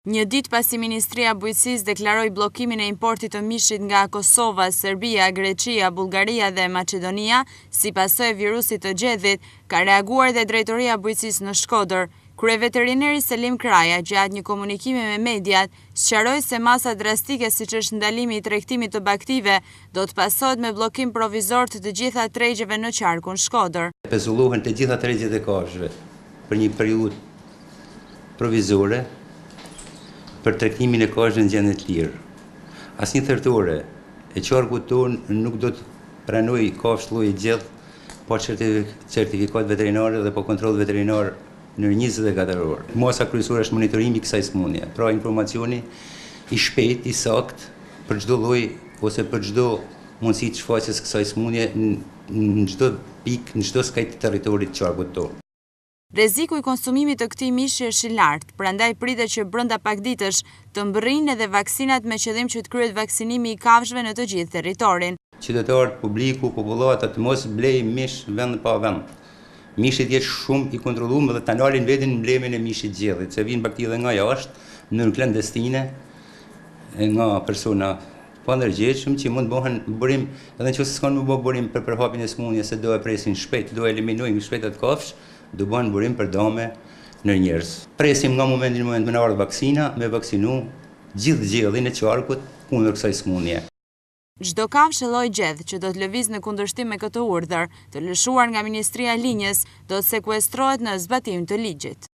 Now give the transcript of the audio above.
Një ditë pasi Ministria e Bujqësisë deklaroi bllokimin e importit të mishit nga Kosova, Serbia, Greqia, Bullgaria dhe Maqedonia, si pasojë e virusit të gjedhit, ka reaguar dhe Drejtoria e Bujqësisë në Shkodër. Kryeveterineri Selim Kraja, gjatë një komunikimi me mediat, sqaroi se masa drastike siç është ndalimi i tregtimit të baktive, do të pasohet me bllokim provizor të gjitha tregjeve në qarkun Shkodër. Pezullohen të gjitha tregjet e kafshëve për një periudhë provizore për tregtimin e kafshëve në gjendje të lirë. Asnjë thertore e qarkut tonë nuk do të pranojë kafshë lloji gjellë pa certifikat veterinare dhe pa kontroll veterinar në 24 orë. Masa kryesore është monitorimi i kësaj sëmundje, pra informacioni i shpejt, i saktë për çdo lloj ose për çdo mundësi të shfaqjes kësaj sëmundje në çdo pikë, në çdo skaj të territorit të qarkut tonë. Rreziku i konsumimit të këtij mishi është i lartë, prandaj pritet që brenda pak ditësh të mbërrinë edhe vaksinat me qëllim që të kryhet vaksinimi i kafshëve në të gjithë territorin. Qytetarët, publiku, popullata të mos blej mish vend pa vend. Mishi jetë shumë i kontrolluar dhe ta ndalin veten mblemin e mishit gjellit, se vijnë bakti edhe nga jashtë në klandestine nga persona pa ndërgjegjshëm që mund bëhen burim, edhe nëse s'kan më bë burim për përhapjen e sëmundjes se do e presin shpejt, do eliminojmë shpejt atë kafshë, do bëhen burim për dame në njerëz. Presim nga momenti në moment me ardh vaksina, me vaksinu gjithë gjellin e qarkut kundër kësaj sëmundje. Çdo kafshë lloj gjedh që do të lëvizë në kundërshtim me këtë urdhër, të lëshuar nga Ministria e Linjës, do të sekuestrohet në zbatim të ligjit.